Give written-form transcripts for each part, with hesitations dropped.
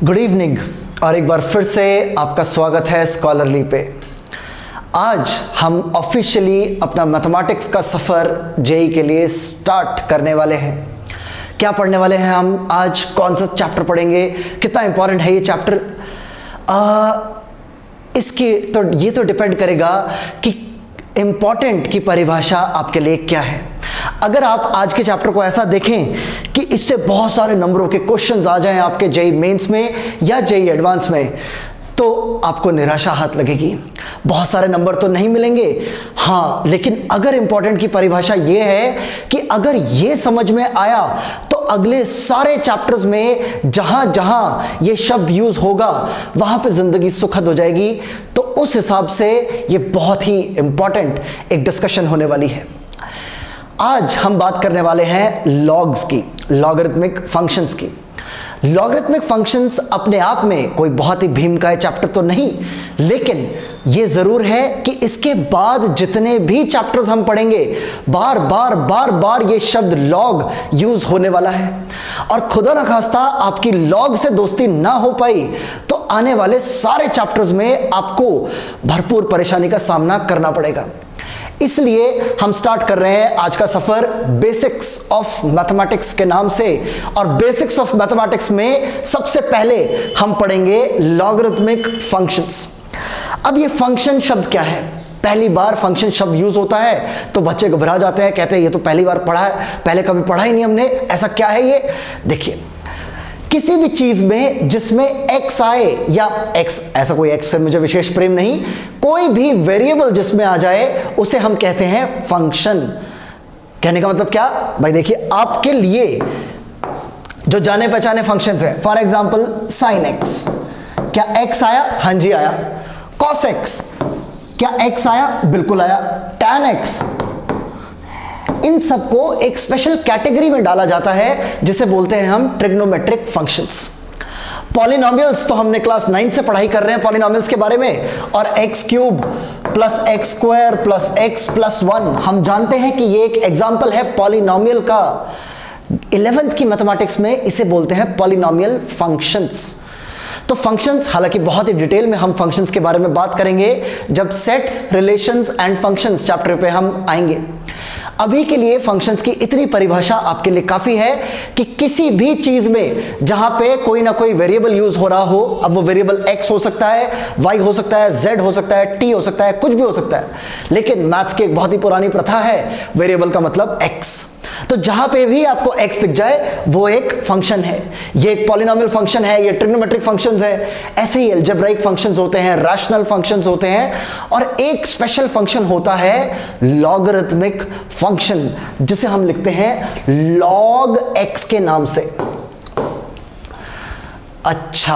Good evening और एक बार फिर से आपका स्वागत है स्कॉलरली पे। आज हम ऑफिशियली अपना मैथमेटिक्स का सफ़र जेई के लिए स्टार्ट करने वाले हैं। क्या पढ़ने वाले हैं हम आज, कौन सा चैप्टर पढ़ेंगे, कितना इंपॉर्टेंट है ये चैप्टर, इसकी तो ये तो डिपेंड करेगा कि इम्पॉर्टेंट की परिभाषा आपके लिए क्या है। अगर आप आज के चैप्टर को ऐसा देखें कि इससे बहुत सारे नंबरों के क्वेश्चंस आ जाएं आपके जेई मेंस में या जेई एडवांस में, तो आपको निराशा हाथ लगेगी। बहुत सारे नंबर तो नहीं मिलेंगे, हाँ, लेकिन अगर इंपॉर्टेंट की परिभाषा ये है कि अगर ये समझ में आया तो अगले सारे चैप्टर्स में जहां जहां ये शब्द यूज होगा वहां पे जिंदगी सुखद हो जाएगी। तो उस हिसाब से ये बहुत ही इंपॉर्टेंट एक डिस्कशन होने वाली है। आज हम बात करने वाले हैं लॉग्स की, लॉगरिथमिक फंक्शंस की। लॉगरिथमिक फंक्शंस अपने आप में कोई बहुत ही भीमकाय चैप्टर तो नहीं, लेकिन ये जरूर है कि इसके बाद जितने भी चैप्टर्स हम पढ़ेंगे बार बार ये शब्द लॉग यूज होने वाला है। और खुदा न खास्ता आपकी लॉग से दोस्ती ना हो पाई तो आने वाले सारे चैप्टर्स में आपको भरपूर परेशानी का सामना करना पड़ेगा। इसलिए हम स्टार्ट कर रहे हैं आज का सफर बेसिक्स ऑफ मैथमेटिक्स के नाम से। और बेसिक्स ऑफ मैथमेटिक्स में सबसे पहले हम पढ़ेंगे लॉगरिथमिक फंक्शंस। अब ये फंक्शन शब्द क्या है? पहली बार फंक्शन शब्द यूज होता है तो बच्चे घबरा जाते हैं, कहते हैं ये तो पहली बार पढ़ा है, पहले कभी पढ़ा ही नहीं हमने, ऐसा क्या है ये। देखिए, किसी भी चीज में जिसमें x आए या x, ऐसा कोई x से मुझे विशेष प्रेम नहीं, कोई भी वेरिएबल जिसमें आ जाए उसे हम कहते हैं फंक्शन। कहने का मतलब क्या भाई? देखिए, आपके लिए जो जाने पहचाने फंक्शंस हैं, फॉर एग्जांपल sin x, क्या x आया? हाँ जी आया। cos x, क्या x आया? बिल्कुल आया। tan x, इन सबको एक स्पेशल कैटेगरी में डाला जाता है जिसे बोलते हैं हम ट्रिग्नोमेट्रिक फंक्शंस। पॉलिनोमियल्स तो हमने क्लास 9 से पढ़ाई कर रहे हैं पॉलिनोमियल्स के बारे में, और x cube plus x square plus x plus 1 हम जानते हैं कि ये एक एग्जाम्पल है पॉलिनोमियल का। 11th की मैथमेटिक्स में इसे बोलते हैं पॉलिनोमियल फंक्शंस। तो फंक्शंस, हालांकि बहुत ही डिटेल में हम फंक्शंस के बारे में बात करेंगे जब sets, relations and functions chapter पे हम आएंगे। अभी के लिए फंक्शंस की इतनी परिभाषा आपके लिए काफी है कि किसी भी चीज में जहां पे कोई ना कोई वेरिएबल यूज हो रहा हो, अब वो वेरिएबल x हो सकता है, y हो सकता है, z हो सकता है, t हो सकता है, कुछ भी हो सकता है, लेकिन मैथ्स की एक बहुत ही पुरानी प्रथा है, वेरिएबल का मतलब x। तो जहां पे भी आपको x दिख जाए वो एक फंक्शन है। ये एक पॉलिनोमियल फंक्शन है, ये ट्रिग्नोमेट्रिक फंक्शंस है। ऐसे ही अलजेब्राइक फंक्शंस होते हैं, रैशनल फंक्शंस होते हैं, और एक स्पेशल फंक्शन होता है लॉगरिथमिक फंक्शन, जिसे हम लिखते हैं log x के नाम से। अच्छा,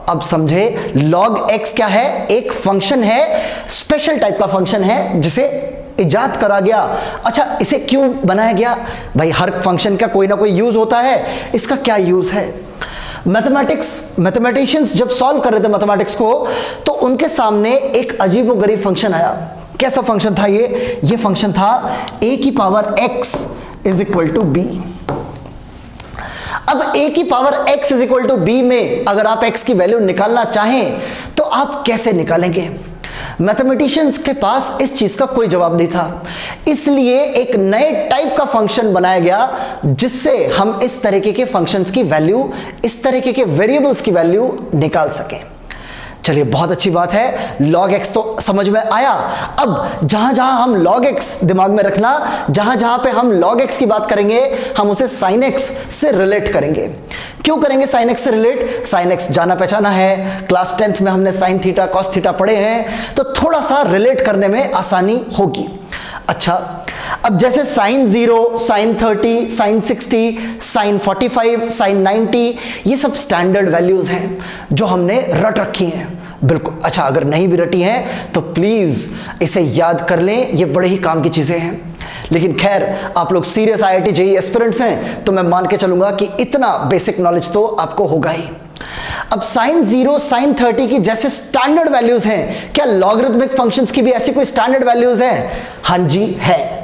अब समझे log x क्या है? एक फंक्शन है, स्पेशल टाइप का फंक्शन है जिसे इजाद करा गया। अच्छा, इसे क्यों बनाया गया? भाई, हर फंक्शन का कोई ना कोई यूज होता है, इसका क्या यूज है? मैथमेटिशियंस जब सॉल्व कर रहे थे मैथमेटिक्स को तो उनके सामने एक अजीबोगरीब फंक्शन आया। कैसा फंक्शन था ये फंक्शन था a की power x is equal to b। अब a की power x is equal to b में अगर आप x की वैल्यू निकालना चाहें तो आप कैसे निकालेंगे? मैथमेटिशियंस के पास इस चीज का कोई जवाब नहीं था, इसलिए एक नए टाइप का फंक्शन बनाया गया जिससे हम इस तरीके के फंक्शंस की वैल्यू, इस तरीके के वेरिएबल्स की वैल्यू निकाल सकें। चलिए, बहुत अच्छी बात है, log x तो समझ में आया। अब जहां जहां हम log x दिमाग में रखना, जहां जहां पे हम log x की बात करेंगे हम उसे sin x से रिलेट करेंगे। क्यों करेंगे sin x से रिलेट? sin x जाना पहचाना है, क्लास 10th में हमने sin थीटा cos थीटा पढ़े हैं, तो थोड़ा सा रिलेट करने में आसानी होगी। अच्छा, अब जैसे sin 0, sin 30, sin 60, sin 45, sin 90, ये सब स्टैंडर्ड वैल्यूज हैं जो हमने रट रखी हैं। बिल्कुल, अच्छा, अगर नहीं भी रटी हैं तो प्लीज इसे याद कर लें, ये बड़े ही काम की चीजें हैं। लेकिन खैर, आप लोग सीरियस IIT जेईई एस्पिरेंट्स हैं तो मैं मान के चलूंगा कि इतना बेसिक नॉलेज तो आपको होगा ही। अब sin 0, sin 30 की जैसे स्टैंडर्ड वैल्यूज हैं, क्या लॉगरिथमिक फंक्शंस की भी ऐसी कोई स्टैंडर्ड वैल्यूज हैं? हाँ जी है।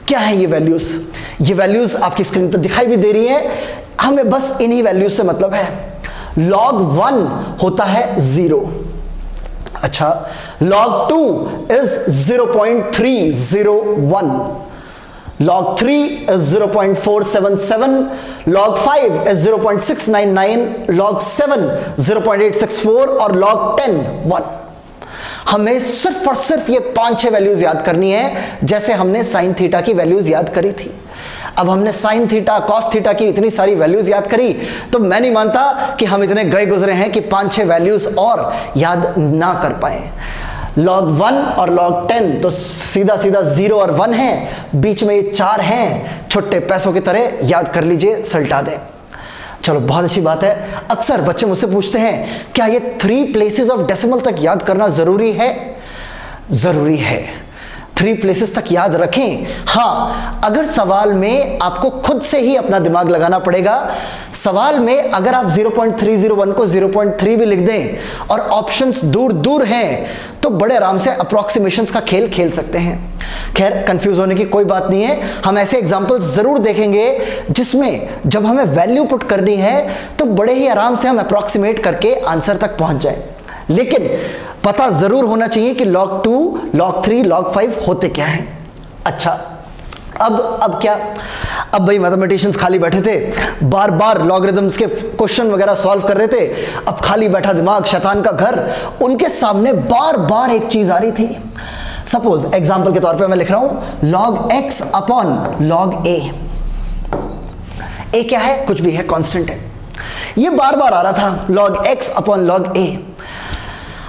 क्या है ये वैल्यूज? ये वैल्यूज आपकी स्क्रीन पर दिखाई भी दे रही हैं, हमें बस इन्हीं वैल्यूज से मतलब है। log 1 होता है 0। अच्छा, log 2 is 0.301, log 3 is 0.477, log 5 is 0.699, log 7 0.864 और log 10 1। हमें सिर्फ और सिर्फ ये 5-6 वैल्यूज याद करनी है, जैसे हमने साइन थीटा की वैल्यूज याद करी थी। अब हमने साइन थीटा कॉस थीटा की इतनी सारी वैल्यूज याद करी, तो मैं नहीं मानता कि हम इतने गए गुजरे हैं कि 5-6 वैल्यूज और याद ना कर पाए। log 1 और log 10 तो सीधा सीधा 0 और 1 है, बीच में ये 4 हैं, छोटे पैसों की तरह याद कर लीजिए, सल्टा दें। चलो, बहुत अच्छी बात है। अक्सर बच्चे मुझसे पूछते हैं, क्या ये 3 प्लेसेस ऑफ डेसिमल तक याद करना जरूरी है? जरूरी है, 3 प्लेसेस तक याद रखें। हाँ, अगर सवाल में आपको खुद से ही अपना दिमाग लगाना पड़ेगा। सवाल में अगर आप 0.301 को 0.3 भी लिख दें और ऑप्शंस दूर दूर हैं, तो बड़े आराम से अप्रॉक्सीमेशंस का खेल खेल सकते हैं। खैर, कंफ्यूज होने की कोई बात नहीं है। हम ऐसे एग्जांपल्स जरूर देखेंगे जिसमें जब हमें वैल्यू पुट करनी है तो बड़े ही आराम से हम अप्रॉक्सीमेट करके आंसर तक पहुंच जाएं। लेकिन पता जरूर होना चाहिए कि log 2, log 3, log 5 होते क्या हैं। अच्छा, अब क्या? अब भाई मैथमेटिशियंस खाली बैठे थे, बार बार लॉगरिथम्स के क्वेश्चन वगैरह सॉल्व कर रहे थे। अब खाली बैठा दिमाग, शैतान का घर, उनके सामने बार बार एक चीज आ रही थी। सपोज एग्जांपल के तौर पे मैं लिख रहा हूं log x upon log a। a क्या है? कुछ भी है, कांस्टेंट है। ये बार बार आ रहा था, log x upon log a।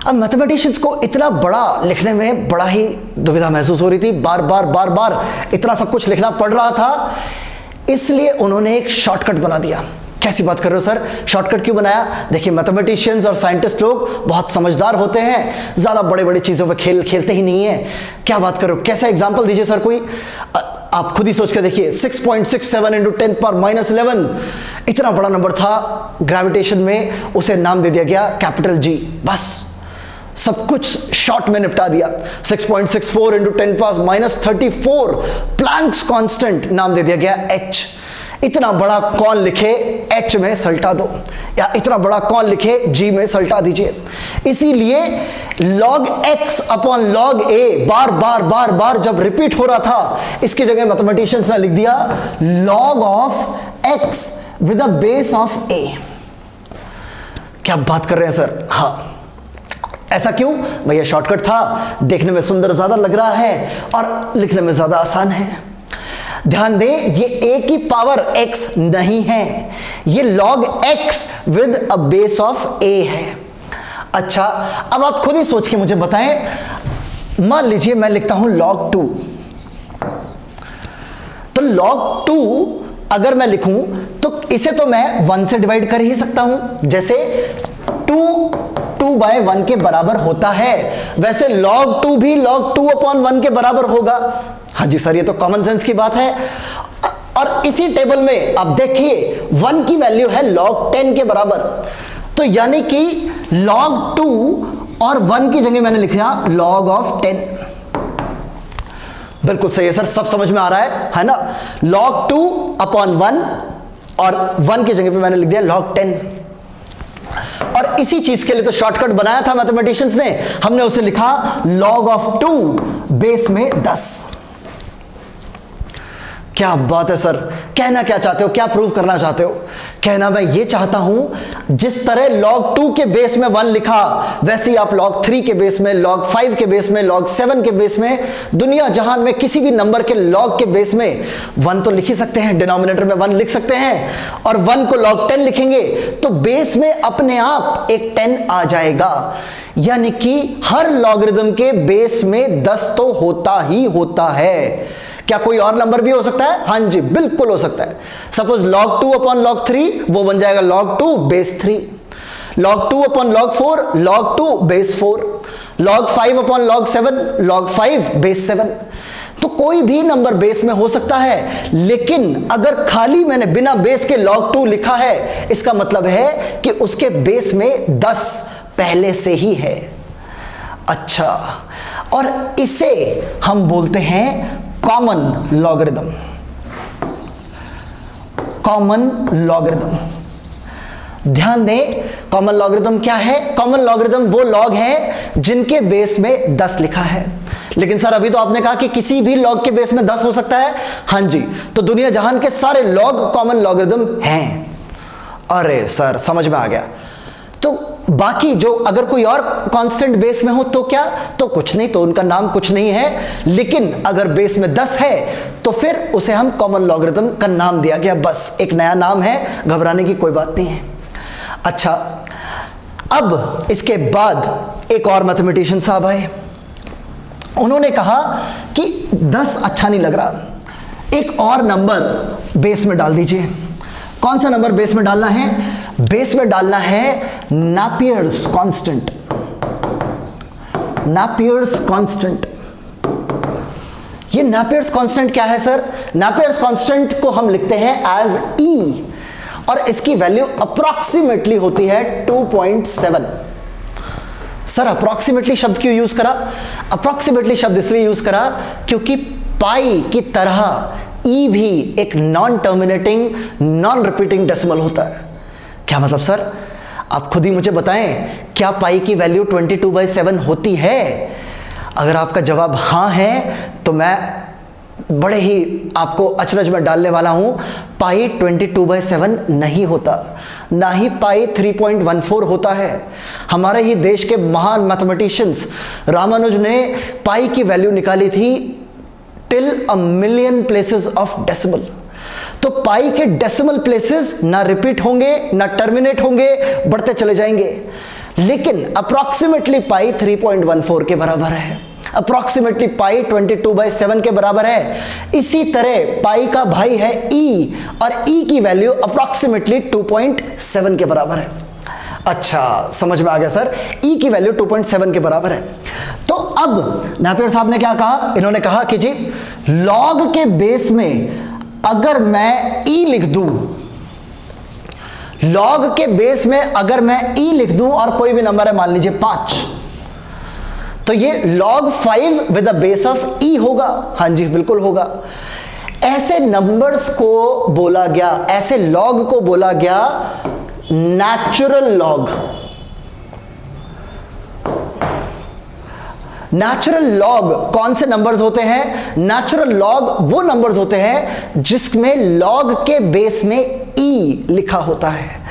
अब मैथमेटिशियंस को इतना बड़ा लिखने में बड़ा ही दुविधा महसूस हो रही थी, बार बार इतना सब कुछ लिखना पड़ रहा था, इसलिए उन्होंने एक शॉर्टकट बना दिया। कैसी बात कर रहे हो सर, शॉर्टकट क्यों बनाया? देखिए, मैथमेटिशियंस और साइंटिस्ट लोग बहुत समझदार होते हैं, ज्यादा बड़े बड़ी चीजों पे खेल खेलते ही नहीं है। क्या बात कर रहे हो, कैसा एग्जाम्पल दीजिए सर कोई। आप खुद ही सोच के देखिए, 6.67 इंटू 10 पावर -11, इतना बड़ा नंबर था। ग्रेविटेशन में उसे नाम दे दिया गया कैपिटल G। बस सब कुछ शॉर्ट में निपटा दिया। 6.64 इंटू 10 पावर -34, प्लैंक्स कांस्टेंट नाम दे दिया गया H। इतना बड़ा कौन लिखे, H में सल्टा दो, या इतना बड़ा कौन लिखे, G में सल्टा दीजिए। इसीलिए log x upon log a बार बार जब रिपीट हो रहा था, इसकी जगह मैथमेटिशियंस ने लिख दिया log of x with a base of a। क्या बात कर रहे हैं सर? हाँ, ऐसा क्यों? भैया शॉर्टकट था, देखने में सुंदर ज्यादा लग रहा है और लिखने में ज्यादा आसान है। ध्यान दें, ये a की पावर x नहीं है, ये log x with a base of a है। अच्छा, अब आप खुद ही सोच के मुझे बताएं, मान लीजिए मैं लिखता हूं log 2, तो log 2 अगर मैं लिखूं तो इसे तो मैं 1 से डिवाइड कर ही सकता हूं, जैसे 2/1 के बराबर होता है, वैसे log 2 भी log 2 अपॉन 1 के बराबर होगा। हाँ जी सर, ये तो कॉमन सेंस की बात है। और इसी टेबल में आप देखिए 1 की वैल्यू है log 10 के बराबर, तो यानी कि log 2 और 1 की जगह मैंने लिखा log ऑफ 10। बिल्कुल सही है सर, सब समझ में आ रहा है ना। log 2 अपॉन 1 और 1 की जगह पे मैंने लिख दिया log 10। और इसी चीज के लिए तो शॉर्टकट बनाया था मैथमेटिशियंस ने, हमने उसे लिखा log ऑफ 2 बेस में 10। क्या बात है सर, कहना क्या चाहते हो, क्या प्रूव करना चाहते हो? कहना मैं ये चाहता हूं, जिस तरह log 2 के बेस में 1 लिखा, वैसे ही आप log 3 के बेस में, log 5 के बेस में, log 7 के बेस में, दुनिया जहान में किसी भी नंबर के log के बेस में 1 तो लिख ही सकते हैं, डिनोमिनेटर में 1 लिख सकते हैं, और 1 को log 10 लिखेंगे तो बेस में अपने आप एक 10 आ जाएगा। यानी कि हर लॉगरिथम के बेस में 10 तो होता ही होता है। क्या कोई और नंबर भी हो सकता है? हाँ जी, बिल्कुल हो सकता है। सपोज log 2 अपॉन log 3, वो बन जाएगा log 2 base 3, log 2 upon log 4, log 2 base 4, log 5 upon log 7, log 5 base 7। तो कोई भी नंबर बेस में हो सकता है, लेकिन अगर खाली मैंने बिना बेस के log 2 लिखा है, इसका मतलब है कि उसके बेस में 10 पहले से ही है। अच्छा, और इसे हम बोलते हैं कॉमन लॉगरिथम। कॉमन लॉगरिथम, ध्यान दें, कॉमन लॉगरिथम क्या है? कॉमन लॉगरिथम वो लॉग है जिनके बेस में 10 लिखा है। लेकिन सर अभी तो आपने कहा कि किसी भी लॉग के बेस में 10 हो सकता है। हाँ जी, तो दुनिया जहान के सारे लॉग कॉमन लॉगरिथम हैं। अरे सर समझ में आ गया। तो बाकी जो अगर कोई और कांस्टेंट बेस में हो तो क्या? तो कुछ नहीं, तो उनका नाम कुछ नहीं है। लेकिन अगर बेस में 10 है तो फिर उसे हम कॉमन लॉगरिथम का नाम दिया गया, बस एक नया नाम है, घबराने की कोई बात नहीं है। अच्छा, अब इसके बाद एक और मैथमेटिशियन साहब आए, उन्होंने कहा कि 10 अच्छा नहीं लग रहा, एक और नंबर बेस में डाल दीजिए। कौन सा नंबर बेस में डालना है? बेस में डालना है नापियर्स कांस्टेंट। नापियर्स कांस्टेंट, ये नापियर्स कांस्टेंट क्या है सर? नापियर्स कांस्टेंट को हम लिखते हैं एज E और इसकी वैल्यू अप्रॉक्सीमेटली होती है 2.7। सर अप्रॉक्सीमेटली शब्द क्यों यूज करा? अप्रॉक्सीमेटली शब्द इसलिए यूज करा क्योंकि पाई की तरह E भी एक non terminating non repeating decimal होता है। क्या मतलब सर? आप खुद ही मुझे बताएं, क्या पाई की वैल्यू 22/7 होती है? अगर आपका जवाब हाँ है तो मैं बड़े ही आपको अचरज में डालने वाला हूं। पाई 22/7 नहीं होता, ना ही पाई 3.14 होता है। हमारे ही देश के महान मैथमेटिशियंस रामानुज ने पाई की वैल्यू निकाली थी टिल 1,000,000 प्लेसेस ऑफ डेसिमल। तो पाई के डेसिमल प्लेसेस ना रिपीट होंगे ना टर्मिनेट होंगे, बढ़ते चले जाएंगे। लेकिन अप्रॉक्सीमेटली पाई 3.14 के बराबर है, अप्रॉक्सीमेटली पाई 22/7 के बराबर है। इसी तरह पाई का भाई है E और E की वैल्यू अप्रॉक्सीमेटली 2.7 के बराबर है। अच्छा समझ में आ गया सर, E की वैल्यू 2.7 के बराबर है। तो अब नापियर साहब ने क्या कहा? इन्होंने कहा कि जी लॉग के बेस में अगर मैं E लिख दूं, लॉग के बेस में अगर मैं E लिख दूं और कोई भी नंबर है मान लीजिए 5, तो ये log 5 with the base of E होगा। हाँ जी बिल्कुल होगा। ऐसे नंबर्स को बोला गया, ऐसे लॉग को बोला गया नेचुरल लॉग। नेचुरल लॉग कौन से नंबर्स होते हैं? नेचुरल लॉग वो नंबर्स होते हैं जिसमें लॉग के बेस में E लिखा होता है।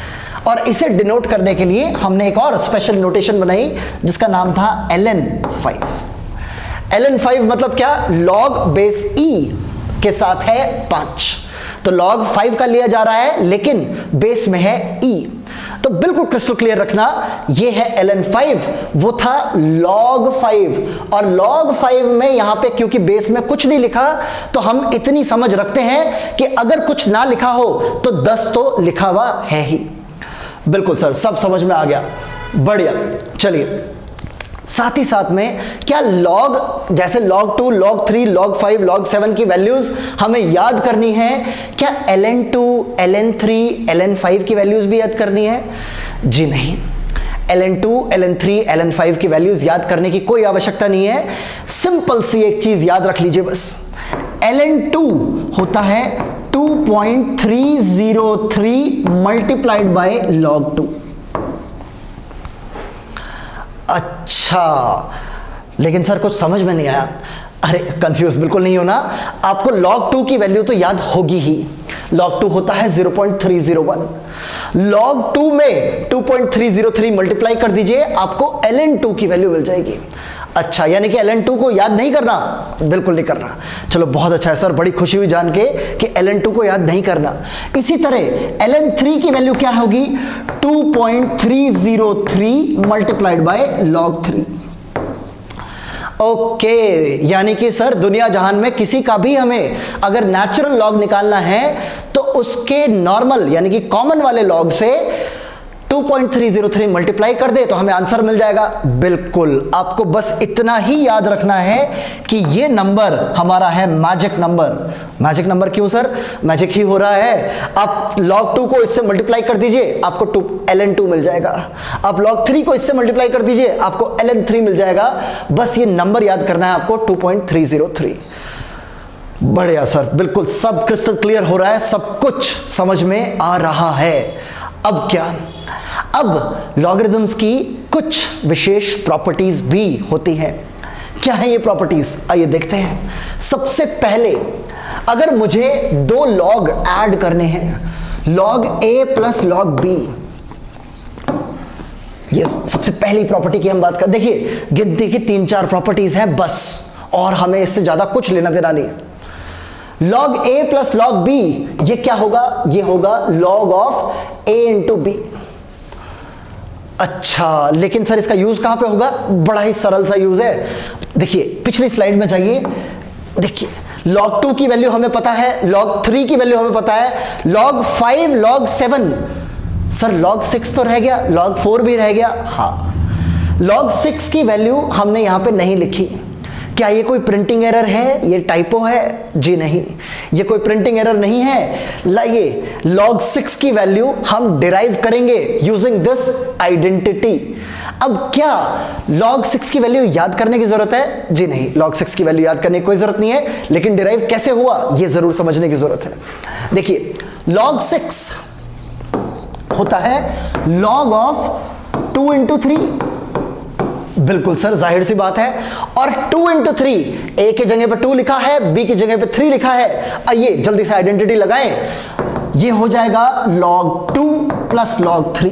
और इसे डिनोट करने के लिए हमने एक और स्पेशल नोटेशन बनाई जिसका नाम था ln5। ln5 मतलब क्या? लॉग बेस E के साथ है 5, तो log 5 का लिया जा रहा है लेकिन बेस में है E। तो बिल्कुल क्रिस्टल क्लियर रखना, ये है ln5, वो था log 5। और log 5 में यहां पे क्योंकि बेस में कुछ नहीं लिखा तो हम इतनी समझ रखते हैं कि अगर कुछ ना लिखा हो तो 10 तो लिखा हुआ है ही। बिल्कुल सर, सब समझ में आ गया, बढ़िया। चलिए साथ ही साथ में क्या लॉग, जैसे log 2, log 3, log 5, log 7 की वैल्यूज हमें याद करनी है, क्या ln2, ln3, ln5 की वैल्यूज भी याद करनी है? जी नहीं, ln2, ln3, ln5 की वैल्यूज याद करने की कोई आवश्यकता नहीं है। सिंपल सी एक चीज याद रख लीजिए बस, ln2 होता है 2.303 मल्टीप्लाइड बाय log 2। अच्छा, लेकिन सर कुछ समझ में नहीं आया। अरे कंफ्यूज बिल्कुल नहीं होना, आपको log 2 की वैल्यू तो याद होगी ही। log 2 होता है 0.301। log 2 में 2.303 मल्टीप्लाई कर दीजिए, आपको ln2 की वैल्यू मिल जाएगी। अच्छा, यानी कि ln2 को याद नहीं करना? बिल्कुल नहीं करना। चलो बहुत अच्छा है सर, बड़ी खुशी हुई जान के कि ln2 को याद नहीं करना। इसी तरह ln3 की वैल्यू क्या होगी? 2.303 मल्टीप्लाइड बाय log 3। ओके, यानी कि सर दुनिया जहान में किसी का भी हमें अगर नेचुरल लॉग निकालना है तो उसके नॉर्मल यानी कि कॉमन वाले लॉग से 2.303 मल्टीप्लाई कर दे तो हमें आंसर मिल जाएगा। बिल्कुल, आपको बस इतना ही याद रखना है कि ये नंबर हमारा है मैजिक नंबर। मैजिक नंबर क्यों सर? मैजिक ही हो रहा है। आप log 2 को इससे मल्टीप्लाई कर दीजिए, आपको ln2 मिल जाएगा। आप log 3 को इससे मल्टीप्लाई कर दीजिए, आपको ln3 मिल जाएगा। बस ये नंबर याद करना है आपको, 2.303। बढ़िया सर, बिल्कुल सब क्रिस्टल क्लियर हो रहा है, सब कुछ समझ में आ रहा है। अब क्या, अब लॉगरिदम्स की कुछ विशेष प्रॉपर्टीज भी होती हैं। क्या है ये प्रॉपर्टीज, आइए देखते हैं। सबसे पहले अगर मुझे दो लॉग ऐड करने हैं, log a plus log b, ये सबसे पहली प्रॉपर्टी की हम बात कर। देखिए गिनती की 3-4 प्रॉपर्टीज हैं बस, और हमें इससे ज्यादा कुछ लेना देना नहीं है। Log a plus log b, ये क्या होगा, ये होगा log of a into b. अच्छा, लेकिन सर इसका यूज कहां पे होगा, बड़ा ही सरल सा यूज है। देखिए पिछली स्लाइड में जाइए, देखिए log 2 की वैल्यू हमें पता है, log 3 की वैल्यू हमें पता है, log 5, log 7, सर log 6 तो रह गया, log 4 भी रह गया। हाँ, log 6 की वैल्यू हमने यहां पे नहीं लिखी। क्या ये कोई प्रिंटिंग एरर है, ये टाइपो है? जी नहीं, ये कोई प्रिंटिंग एरर नहीं है। लाइए log 6 की वैल्यू हम डिराइव करेंगे यूजिंग दिस आइडेंटिटी। अब क्या log 6 की वैल्यू याद करने की जरूरत है? जी नहीं, log 6 की वैल्यू याद करने की कोई जरूरत नहीं है, लेकिन डिराइव कैसे हुआ ये जरूर समझने की जरूरत है। देखिए log 6 होता है log ऑफ 2 इंटू 3, बिल्कुल सर जाहिर सी बात है। और 2 इंटू 3, ए की जगह पे 2 लिखा है, बी की जगह पे 3 लिखा है। आइए जल्दी से आइडेंटिटी लगाएं, ये हो जाएगा log 2 प्लस log 3।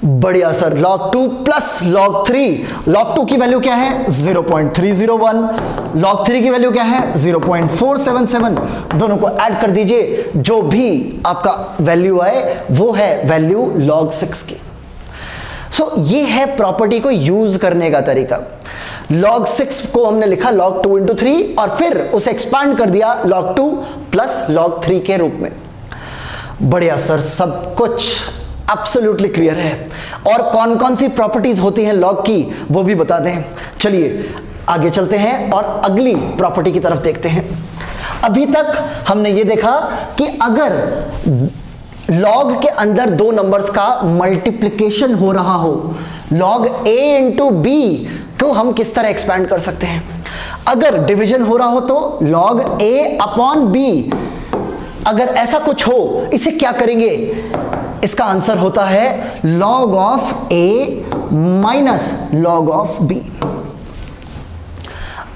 बढ़िया sir, log 2 plus log 3। log 2 की वैल्यू क्या है, 0.301, log 3 की वैल्यू क्या है, 0.477। दोनों को ऐड कर दीजिए, जो भी आपका वैल्यू आए वो है वैल्यू log 6 की। सो ये है प्रॉपर्टी को यूज करने का तरीका। log 6 को हमने लिखा log 2 इंटू 3 और फिर उसे एक्सपांड कर दिया log 2 प्लस log 3 के रूप में। बढ़िया सर, सब कुछ एब्सोल्युटली क्लियर है। और कौन कौन सी प्रॉपर्टीज होती हैं log की वो भी बता दें। चलिए आगे चलते हैं और अगली प्रॉपर्टी की तरफ देखते हैं। अभी तक हमने ये देखा कि अगर log के अंदर दो नंबर्स का मल्टीप्लिकेशन हो रहा हो, log a इंटू बी को हम किस तरह एक्सपैंड कर सकते हैं। अगर डिवीजन हो रहा हो तो log a अपॉन b, अगर ऐसा कुछ हो इसे क्या करेंगे, इसका आंसर होता है log of a minus log of b।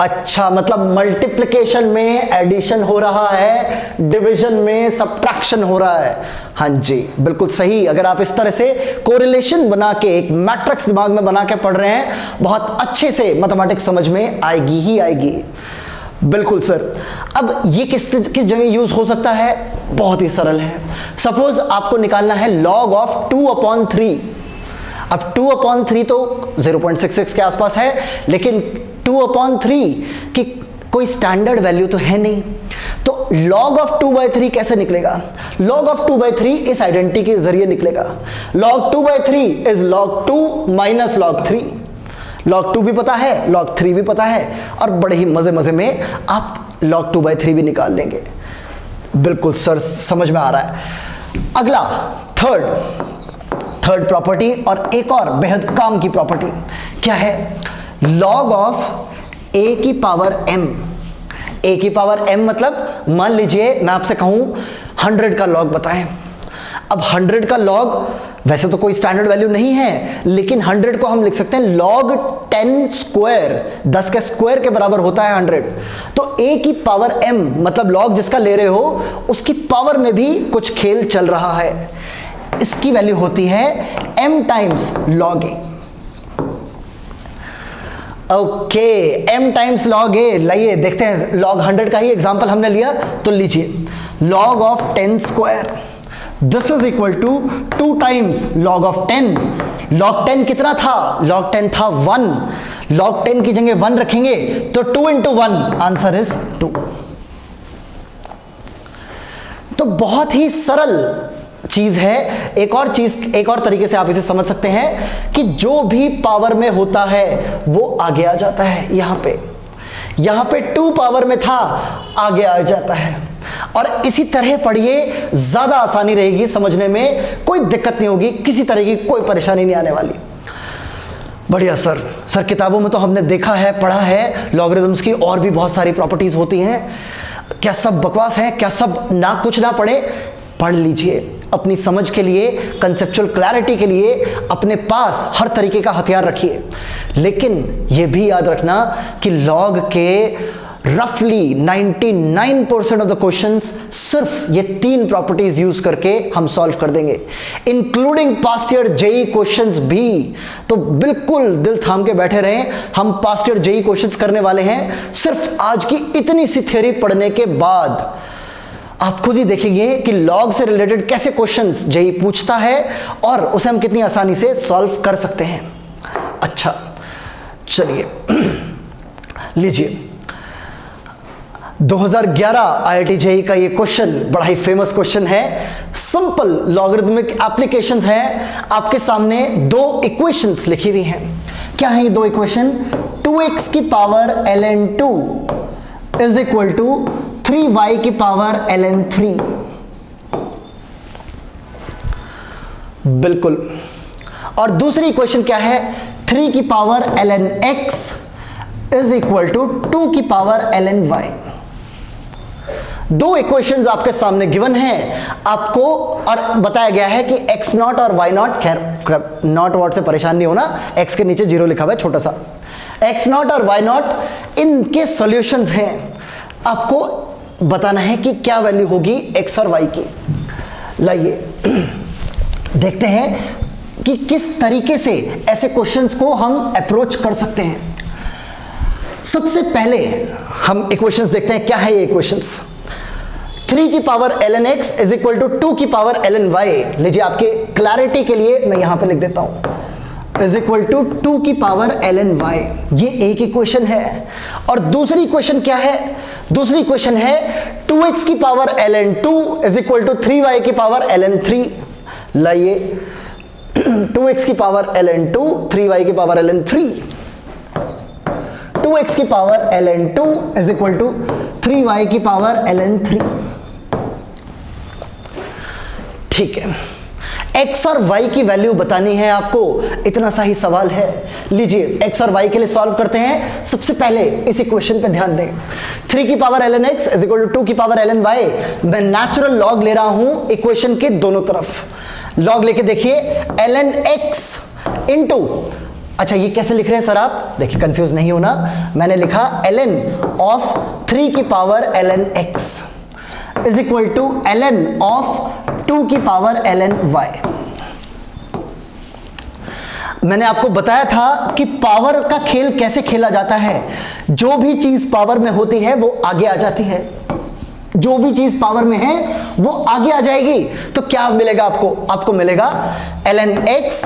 अच्छा, मतलब मल्टीप्लिकेशन में एडिशन हो रहा है, डिवीजन में सब्ट्रैक्शन हो रहा है। हाँ जी बिल्कुल सही। अगर आप इस तरह से कोरिलेशन बना के एक मैट्रिक्स दिमाग में बना के पढ़ रहे हैं, बहुत अच्छे से मैथमेटिक्स समझ में आएगी ही आएगी। बिल्कुल सर। अब ये किस जगह यूज हो सकता है, बहुत ही सरल है। सपोज आपको निकालना है log ऑफ 2/3। अब 2/3 तो 0.66 के आसपास है, लेकिन 2/3 की कोई स्टैंडर्ड वैल्यू तो है नहीं, तो log ऑफ 2/3 कैसे निकलेगा। log ऑफ 2/3 इस आइडेंटिटी के जरिए निकलेगा। log 2/3 is log 2 minus log 3। log 2 भी पता है, log 3 भी पता है, और बड़े ही मजे में आप log 2/3 भी निकाल लेंगे। बिल्कुल सर, समझ में आ रहा है। अगला थर्ड प्रॉपर्टी, और एक और बेहद काम की प्रॉपर्टी क्या है, log ऑफ a की पावर m। a की पावर m मतलब मान लीजिए मैं आपसे कहूं 100 का log बताएं। अब 100 का log वैसे तो कोई स्टैंडर्ड वैल्यू नहीं है, लेकिन 100 को हम लिख सकते हैं log 10 स्क्वायर, 10 के स्क्वायर के बराबर होता है 100। तो a की पावर m मतलब log जिसका ले रहे हो उसकी पावर में भी कुछ खेल चल रहा है। इसकी वैल्यू होती है m times log a। Okay, m times log a। लाइए देखते हैं, log 100 का ही एग्जांपल हमने लिया, तो लीजिए log of 10 square, this is equal to 2 times log of 10। log 10 कितना था, log 10 था 1। log 10 की जगह 1 रखेंगे तो 2 इंटू 1, आंसर इज 2। तो बहुत ही सरल चीज है। एक और तरीके से आप इसे समझ सकते हैं कि जो भी पावर में होता है वो आगे आ जाता है। यहां पे 2 पावर में था, आगे आ जाता है। और इसी तरह पढ़िए, ज्यादा आसानी रहेगी समझने में, कोई दिक्कत नहीं होगी, किसी तरह की कोई परेशानी नहीं आने वाली। बढ़िया सर किताबों में तो हमने देखा है, पढ़ा है, लॉगरिथम्स की और भी बहुत सारी प्रॉपर्टीज होती हैं। क्या सब बकवास है, क्या सब कुछ ना पढ़े? पढ़ लीजिए, अपनी समझ के लिए, कंसेप्चुअल क्लैरिटी के लिए अपने पास हर तरीके का हथियार रखिए। लेकिन यह भी याद रखना कि लॉग के रफली 99% ऑफ द क्वेश्चंस सिर्फ ये 3 प्रॉपर्टीज यूज करके हम सॉल्व कर देंगे, including past year JEE questions भी। तो बिल्कुल दिल थाम के बैठे रहें, हम पास्ट ईयर जेई क्वेश्चंस करने वाले हैं। सिर्फ आज की इतनी सी थ्योरी पढ़ने के बाद आप खुद ही देखेंगे कि लॉग से रिलेटेड कैसे क्वेश्चंस जेई पूछता है और उसे हम कितनी आसानी से सॉल्व कर सकते हैं। अच्छा चलिए लीजिए, 2011 IIT जेईई का ये क्वेश्चन बड़ा ही फेमस क्वेश्चन है। सिंपल लॉगरिथमिक एप्लीकेशंस हैं। आपके सामने 2 इक्वेशंस लिखी हुई हैं। क्या है ये 2 इक्वेशन? 2x की power ln2 is equal to 3y की पावर ln3। बिल्कुल। और दूसरी इक्वेशन क्या है? 3 की power lnx is equal to 2 की पावर lny। 2 इक्वेशंस आपके सामने गिवन है आपको, और बताया गया है कि x0 और y0, खैर नॉट वॉट से परेशान नहीं होना, x के नीचे 0 लिखा हुआ है छोटा सा, x0 और y0 इनके सॉल्यूशंस हैं। आपको बताना है कि क्या वैल्यू होगी x और y की। लाइए देखते हैं कि किस तरीके से ऐसे क्वेश्चंस को हम अप्रोच कर सकते हैं। सबसे पहले हम इक्वेशंस देखते हैं। क्या है ये इक्वेशंस? 3 की power ln x is equal to 2 की पावर ln y। लीजिए आपके क्लैरिटी के लिए मैं यहां पे लिख देता हूं, इज इक्वल टू 2 की पावर ln y। ये एक इक्वेशन है। और दूसरी इक्वेशन क्या है? दूसरी इक्वेशन है 2x की power ln2 is equal to 3y की पावर ln3। लाइए 2x की पावर ln2, 3y की पावर ln3। 2x की power ln2 is equal to 3y की पावर ln3। ठीक है, x और y की वैल्यू बतानी है आपको, इतना सा ही सवाल है। लीजिए x और y के लिए सॉल्व करते हैं। सबसे पहले इस इक्वेशन पे ध्यान दें। 3 की power ln x is equal to 2 की पावर ln y। मैं नेचुरल लॉग ले रहा हूं इक्वेशन के दोनों तरफ। लॉग लेके देखिए ln x इनटू, अच्छा ये कैसे लिख रहे हैं सर आप? देखिए कंफ्यूज नहीं होना, मैंने लिखा ln ऑफ 3 की power ln x is equal to ln of 2 की पावर ln y। मैंने आपको बताया था कि पावर का खेल कैसे खेला जाता है। जो भी चीज पावर में होती है वो आगे आ जाती है, जो भी चीज पावर में है वो आगे आ जाएगी। तो क्या मिलेगा आपको? आपको मिलेगा ln x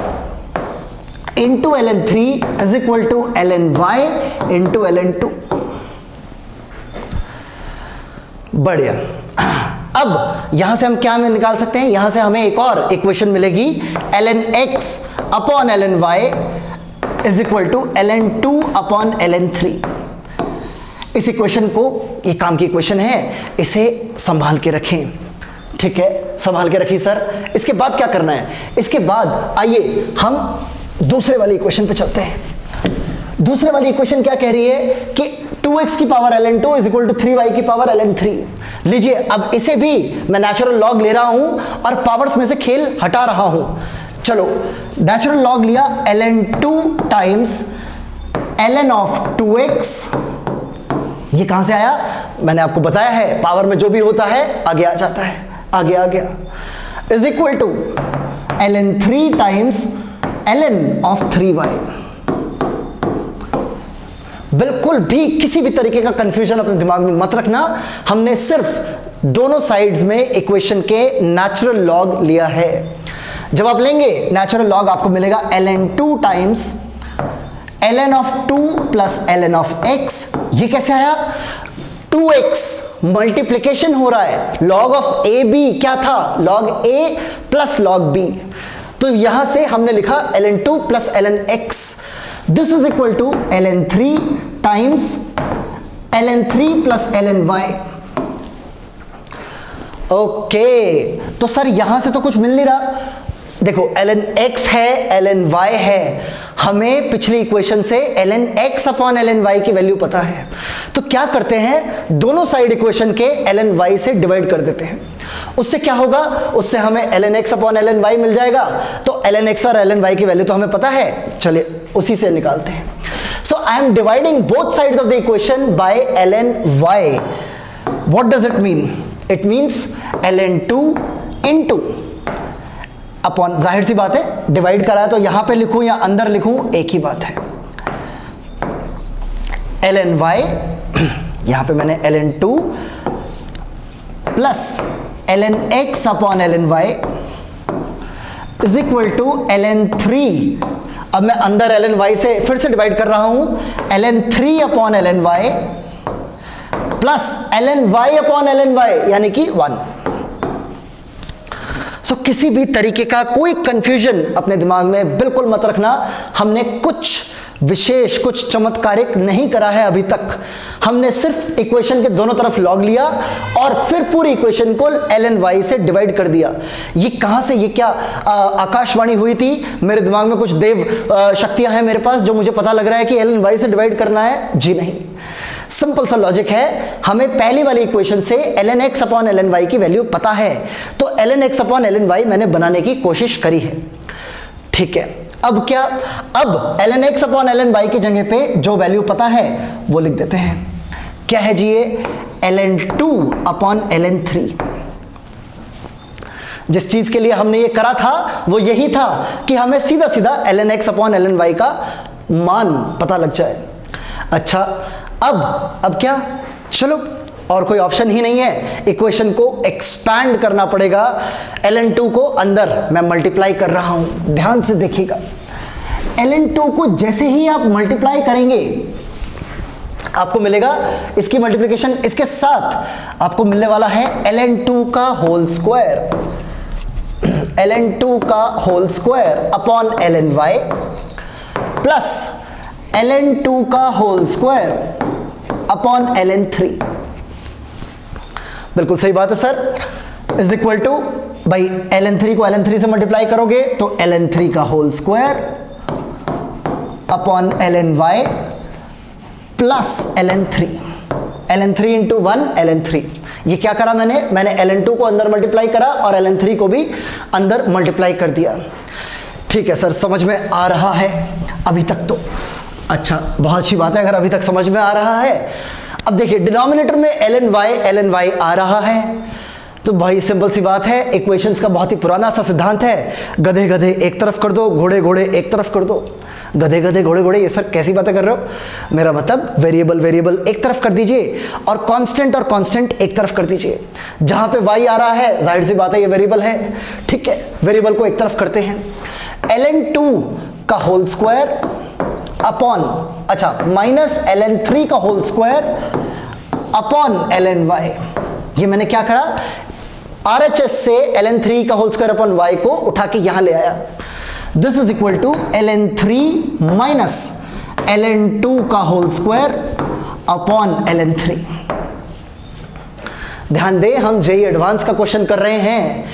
into ln3 is equal to ln y into ln2। बढ़िया। अब यहां से हम क्या में निकाल सकते हैं? यहां से हमें एक और इक्वेशन मिलेगी, ln x upon ln y is equal to ln2 upon ln3। इस इक्वेशन को, ये काम की इक्वेशन है, इसे संभाल के रखें। ठीक है, संभाल के रखिए सर। इसके बाद क्या करना है? इसके बाद आइए हम दूसरे वाली इक्वेशन पे चलते हैं। दूसरे वाली इक्वेशन क्या कह रही है कि 2x की power ln2 is equal to 3y की पावर ln3। लीजिए अब इसे भी मैं नेचुरल लॉग ले रहा हूं और पावर्स में से खेल हटा रहा हूं। चलो नेचुरल लॉग लिया, ln2 times ln of 2x। ये कहां से आया? मैंने आपको बताया है पावर में जो भी होता है आगे आ जाता है, आगे आ गया, is equal to ln3 times ln of 3y। बिल्कुल भी किसी भी तरीके का कंफ्यूजन अपने दिमाग में मत रखना, हमने सिर्फ दोनों साइड्स में इक्वेशन के नेचुरल लॉग लिया है। जब आप लेंगे नेचुरल लॉग आपको मिलेगा ln2 times ln of 2 plus ln of x। ये कैसे आया? 2x मल्टीप्लिकेशन हो रहा है, log ऑफ a b क्या था? log a plus log b। तो यहां से हमने लिखा ln2 plus ln x। This is equal to ln3 times ln3 plus ln y। Okay, तो सर यहां से तो कुछ मिल नहीं रहा। देखो ln x है, ln y है, हमें पिछली इक्वेशन से ln x upon ln y की वैल्यू पता है। तो क्या करते हैं, दोनों साइड इक्वेशन के ln y से डिवाइड कर देते हैं। उससे क्या होगा, उससे हमें ln x upon ln y मिल जाएगा। तो ln x और ln y की वैल्यू तो हमें पता है, चलिए उसी से निकालते हैं। So I am dividing both sides of the equation by ln y। What does it mean? It means ln 2 into upon, जाहिर सी बात है डिवाइड करा है तो यहां पे लिखूं या अंदर लिखूं एक ही बात है, ln y, यहां पे मैंने ln 2 plus ln x upon ln y is equal to ln 3। अब मैं अंदर ln y से फिर से डिवाइड कर रहा हूं, ln 3 upon ln y plus ln y upon ln y यानी कि 1। सो किसी भी तरीके का कोई कंफ्यूजन अपने दिमाग में बिल्कुल मत रखना। हमने कुछ विशेष, कुछ चमत्कारिक नहीं करा है अभी तक। हमने सिर्फ इक्वेशन के दोनों तरफ लॉग लिया और फिर पूरी इक्वेशन को ln y से डिवाइड कर दिया। ये कहां से, ये क्या आकाशवाणी हुई थी? मेरे दिमाग में कुछ देव शक्तियां हैं मेरे पास जो मुझे पता लग रहा है कि ln y से डिवाइड करना है? जी नहीं, सिंपल सा लॉजिक है। हमें पहली वाली इक्वेशन से ln x upon ln y की वैल्यू पता है, तो ln x upon ln y मैंने बनाने की कोशिश करी है। ठीक है, अब क्या, अब ln x upon ln y की जगह पे जो वैल्यू पता है वो लिख देते हैं। क्या है जी ये? ln 2 upon ln 3। जिस चीज के लिए हमने ये करा था वो यही था कि हमें सीधा सीधा ln x upon ln y का मान पता लग जाए। अच्छा, अब क्या, चलो और कोई ऑप्शन ही नहीं है, इक्वेशन को एक्सपैंड करना पड़ेगा। ln 2 को अंदर मैं मल्टीप्लाई कर रहा हूं, ध्यान से देखिएगा। ln 2 को जैसे ही आप मल्टीप्लाई करेंगे आपको मिलेगा, इसकी मल्टीप्लिकेशन इसके साथ आपको मिलने वाला है ln 2 का होल स्क्वायर, ln 2 का whole square upon ln y plus ln 2 का होल स्क्वायर अपॉन ln 3। बिल्कुल सही बात है सर, इज इक्वल टू, भाई ln 3 को ln 3 से मल्टीप्लाई करोगे तो ln 3 का whole square upon ln y plus ln 3, ln 3 into 1 ln 3। ये क्या करा मैंने ln 2 को अंदर मल्टीप्लाई करा और ln 3 को भी अंदर मल्टीप्लाई कर दिया। ठीक है सर, समझ में आ रहा है अभी तक तो? अच्छा, बहुत अच्छी बात है अगर अभी तक समझ में आ रहा है। अब देखिए डिनोमिनेटर में ln y आ रहा है, तो भाई सिंपल सी बात है, इक्वेशंस का बहुत ही पुराना सा सिद्धांत है, गधे गधे एक तरफ कर दो, घोड़े घोड़े एक तरफ कर दो। गधे गधे घोड़े घोड़े ये सर कैसी बातें कर रहे हो? मेरा मतलब वेरिएबल वेरिएबल एक तरफ कर दीजिए और कांस्टेंट एक तरफ कर दीजिए। जहां पे y आ रहा है जाहिर सी बात है ये वेरिएबल है, ठीक है, वेरिएबल को एक तरफ करते हैं। ln 2 का होल स्क्वायर अपॉन, अच्छा, माइनस ln 3 का whole square upon ln y। ये मैंने क्या करा, RHS से ln 3 का होल स्क्वायर अपॉन y को उठा के यहां ले आया। This is equal to ln 3 minus ln 2 का होल स्क्वायर अपॉन ln 3। ध्यान दें, हम जेईई एडवांस का क्वेश्चन कर रहे हैं।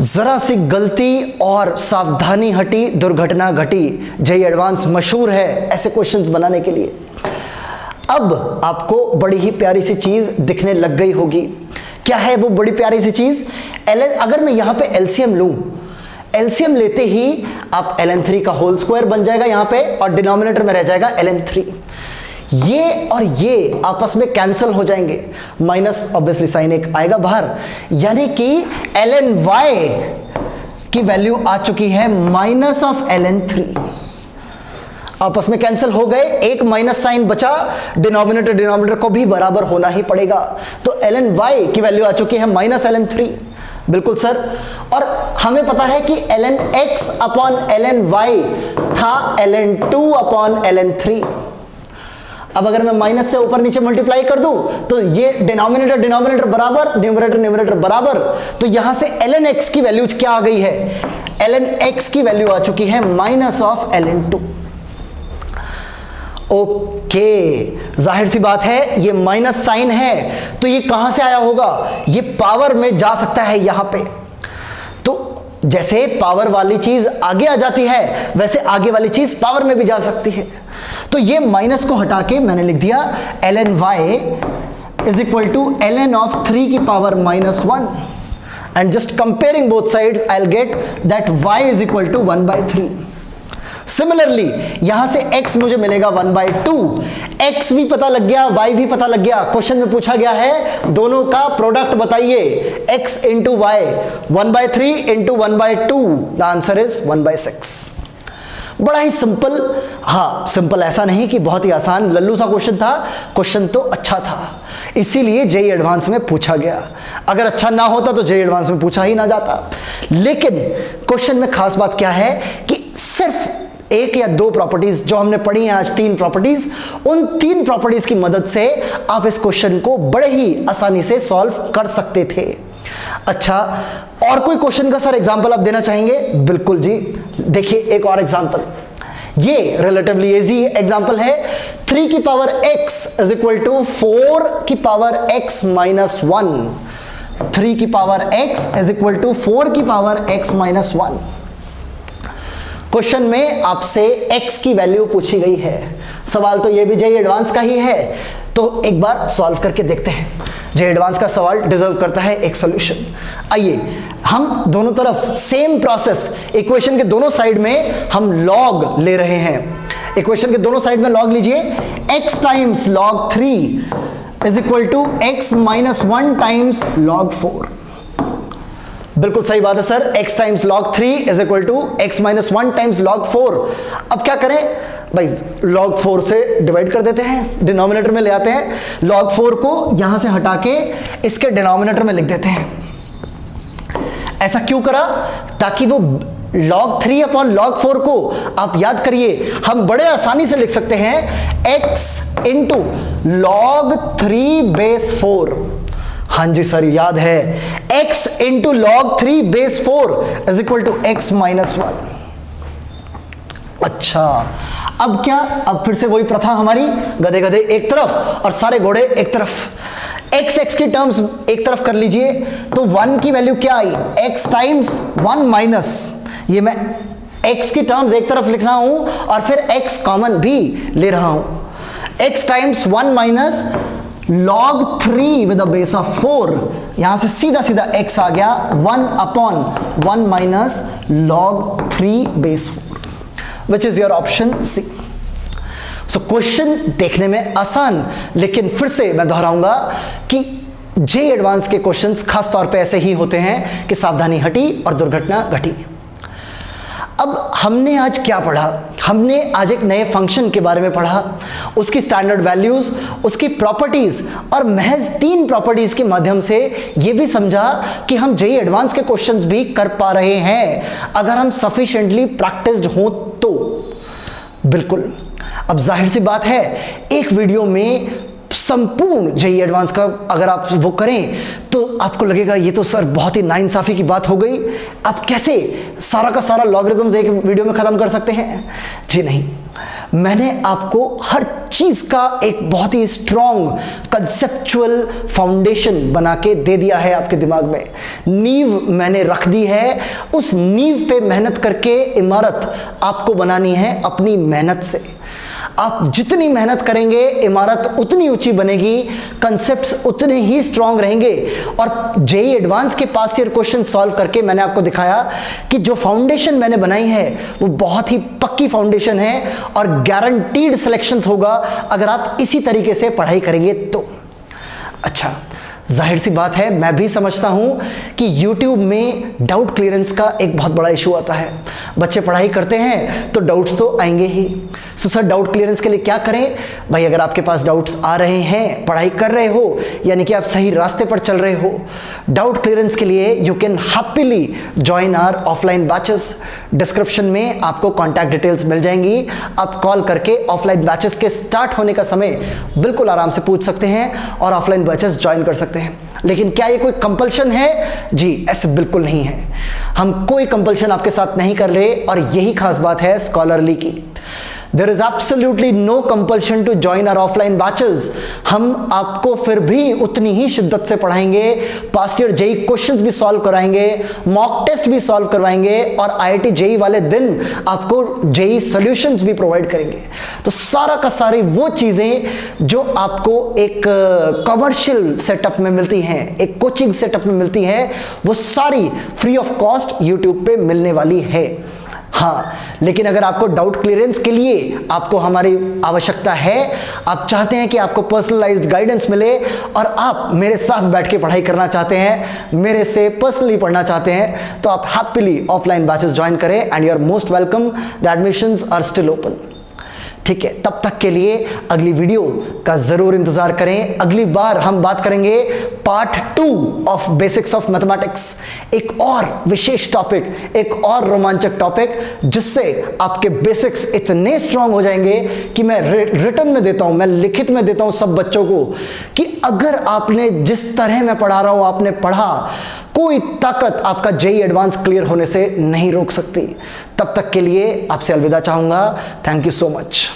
जरा सी गलती और सावधानी हटी, दुर्घटना घटी। जेईई एडवांस मशहूर है ऐसे क्वेश्चंस बनाने के लिए। अब आपको बड़ी ही प्यारी सी चीज दिखने लग गई होगी। क्या है वो बड़ी प्यारी सी चीज? अगर मैं यहां पे एलसीएम लूं, एलसीएम लेते ही आप ln 3 का होल स्क्वायर बन जाएगा यहां पे और डिनोमिनेटर में रह जाएगा ln 3। ये और ये आपस में कैंसिल हो जाएंगे, माइनस ऑब्वियसली साइन एक आएगा बाहर, यानी कि ln y की वैल्यू आ चुकी है माइनस ऑफ ln 3। आपस में कैंसिल हो गए, एक माइनस साइन बचा, डिनोमिनेटर को भी बराबर होना ही पड़ेगा। तो ln y की वैल्यू आ चुकी है माइनस ln 3। बिल्कुल सर, और हमें पता है कि ln x upon ln y था ln 2 अपॉन ln 3। अब अगर मैं माइनस से ऊपर नीचे मल्टीप्लाई कर दूं तो ये डिनोमिनेटर बराबर, न्यूमरेटर बराबर, तो यहां से ln x की वैल्यू क्या आ गई है? ln x की वैल्यू आ चुकी है माइनस ऑफ ln 2। ओके, जाहिर सी बात है ये माइनस साइन है, तो ये कहां से आया होगा? ये पावर में जा सकता है यहां पे। तो जैसे पावर वाली चीज आगे आ जाती है वैसे आगे वाली चीज पावर में भी जा सकती है। तो ये माइनस को हटा के मैंने लिख दिया ln y is equal to ln of 3 की power -1 and just comparing both sides I'll get that y is equal to 1/3. Similarly यहां से x मुझे मिलेगा 1/2, x भी पता लग गया, y भी पता लग गया। क्वेश्चन में पूछा गया है दोनों का प्रोडक्ट बताइए, x into y, 1/3 into 1/2, the answer is 1/6। बड़ा ही सिंपल, हाँ सिंपल ऐसा नहीं कि बहुत ही आसान लल्लू सा क्वेश्चन था, क्वेश्चन तो अच्छा था, इसीलिए जेईई एडवांस में पूछा गया। अगर अच्छा ना होता तो जेईई एडवांस में पूछा ही ना जाता। लेकिन क्वेश्चन में खास बात क्या है कि सिर्फ एक या दो प्रॉपर्टीज जो हमने पढ़ी हैं आज, 3 प्रॉपर्टीज, उन 3 प्रॉपर्टीज की मदद से आप इस क्वेश्चन को बड़े ही आसानी से सॉल्व कर सकते थे। अच्छा, और कोई क्वेश्चन का सर एग्जांपल आप देना चाहेंगे? बिल्कुल जी, देखिए एक और एग्जांपल, ये रिलेटिवली इजी एग्जांपल है। 3 की power x is equal to 4 की पावर x माइनस 1। 3 की power x is equal to 4 की पावर x माइनस 1। क्वेश्चन में आपसे x की वैल्यू पूछी गई है। सवाल तो ये भी जेईई एडवांस का ही है, तो एक बार सॉल्व करके देखते हैं। जेईई एडवांस का सवाल डिजर्व करता है एक सॉल्यूशन। आइए हम दोनों तरफ सेम प्रोसेस, इक्वेशन के दोनों साइड में हम लॉग ले रहे हैं। इक्वेशन के दोनों साइड में लॉग लीजिए। x times log 3 is equal to x minus 1 times log 4। बिल्कुल सही बात है sir, x times log 3 is equal to x minus 1 times log 4। अब क्या करें भाई, log 4 से डिवाइड कर देते हैं, डिनोमिनेटर में ले आते हैं। log 4 को यहां से हटा के इसके डिनोमिनेटर में लिख देते हैं। ऐसा क्यों करा? ताकि वो log 3 अपॉन log 4 को आप याद करिए, हम बड़े आसानी से लिख सकते हैं x इंटू log 3 बेस 4। हाँ जी सर याद है, x into log 3 base 4 is equal to x minus 1। अच्छा, अब क्या? अब फिर से वही प्रथा हमारी, गधे गधे एक तरफ और सारे घोड़े एक तरफ। x की टर्म्स एक तरफ कर लीजिए, तो 1 की वैल्यू क्या आई? x टाइम्स 1 माइनस, ये मैं x की टर्म्स एक तरफ लिख रहा हूं और फिर x कॉमन भी ले रहा हूं। x times 1 minus log 3 with a base of 4, यहां से सीधा सीधा x आ गया 1 upon 1 minus log 3 base 4, which is your option C. So question देखने में आसान, लेकिन फिर से मैं दोहराऊंगा कि जेईई एडवांस के क्वेश्चंस खास तौर पे ऐसे ही होते हैं कि सावधानी हटी और दुर्घटना घटी। अब हमने आज क्या पढ़ा? हमने आज एक नए फंक्शन के बारे में पढ़ा, उसकी स्टैंडर्ड वैल्यूज, उसकी प्रॉपर्टीज, और महज 3 प्रॉपर्टीज के माध्यम से यह भी समझा कि हम जेईई एडवांस के क्वेश्चंस भी कर पा रहे हैं अगर हम सफिशिएंटली प्रैक्टिस्ड हों तो। बिल्कुल, अब जाहिर सी बात है, एक वीडियो में संपूर्ण जेईई एडवांस का अगर आप वो करें तो आपको लगेगा ये तो सर बहुत ही नाइंसाफी की बात हो गई, आप कैसे सारा का सारा लॉगरिथम्स एक वीडियो में खत्म कर सकते हैं? जी नहीं, मैंने आपको हर चीज का एक बहुत ही स्ट्रॉन्ग कंसेप्चुअल फाउंडेशन बना के दे दिया है आपके दिमाग में। नींव मैंने रख दी है, उस नींव पे मेहनत करके इमारत आपको बनानी है अपनी मेहनत से। आप जितनी मेहनत करेंगे इमारत उतनी ऊंची बनेगी, कंसेप्ट्स उतने ही स्ट्रांग रहेंगे। और जेईई एडवांस के पास ईयर क्वेश्चन सॉल्व करके मैंने आपको दिखाया कि जो फाउंडेशन मैंने बनाई है वो बहुत ही पक्की फाउंडेशन है और गारंटीड सिलेक्शंस होगा अगर आप इसी तरीके से पढ़ाई करेंगे तो। अच्छा, जाहिर सी बात है, मैं भी समझता हूं कि YouTube में डाउट क्लियरेंस का एक बहुत बड़ा इशू आता है। बच्चे पढ़ाई करते हैं तो डाउट्स तो आएंगे ही। सो सर, डाउट क्लियरेंस के लिए क्या करें? भाई, अगर आपके पास डाउट्स आ रहे हैं, पढ़ाई कर रहे हो, यानी कि आप सही रास्ते पर चल रहे हो, डाउट क्लियरेंस के लिए you can happily join our offline batches. Description में आपको कॉन्टैक्ट डिटेल्स मिल जाएंगी, आप कॉल करके ऑफलाइन बैचेस के स्टार्ट होने का समय बिल्कुल आराम से पूछ सकते हैं और ऑफलाइन बैचेस ज्वाइन कर सकते हैं। लेकिन क्या ये कोई कंपल्शन है? जी ऐसे बिल्कुल नहीं है, हम कोई कंपल्शन आपके साथ नहीं कर रहे, और यही खास बात है स्कॉलरली की। There is absolutely no compulsion to join our offline batches. हम आपको फिर भी उतनी ही शिद्दत से पढ़ाएंगे, पास्ट ईयर जेई क्वेश्चंस भी सॉल्व कराएंगे, मॉक टेस्ट भी सॉल्व करवाएंगे और आईआईटी जेई वाले दिन आपको जेई सॉल्यूशंस भी प्रोवाइड करेंगे। तो सारा का सारी वो चीजें जो आपको एक कमर्शियल सेटअप में मिलती हैं, एक कोचिंग सेटअप में मिलती हैं, वो सारी फ्री ऑफ कॉस्ट यूट्यूब पे मिलने वाली है। हाँ, लेकिन अगर आपको डाउट क्लियरेंस के लिए आपको हमारी आवश्यकता है, आप चाहते हैं कि आपको पर्सनलाइज्ड गाइडेंस मिले और आप मेरे साथ बैठ के पढ़ाई करना चाहते हैं, मेरे से पर्सनली पढ़ना चाहते हैं, तो आप हैप्पीली ऑफलाइन बैचेस ज्वाइन करें and you are most welcome. The admissions are still open. ठीक है, तब तक के लिए अगली वीडियो का जरूर इंतजार करें। अगली बार हम बात करेंगे part 2 of basics of mathematics, एक और विशेष टॉपिक, एक और रोमांचक टॉपिक, जिससे आपके बेसिक्स इतने स्ट्रांग हो जाएंगे कि मैं रिटन में देता हूं, मैं लिखित में देता हूं सब बच्चों को कि अगर आपने जिस तरह मैं पढ़ा रहा हूं आपने पढ़ा, कोई ताकत आपका जेईई एडवांस क्लियर होने से नहीं रोक सकती। तब तक के लिए आपसे अलविदा चाहूंगा। Thank you so much.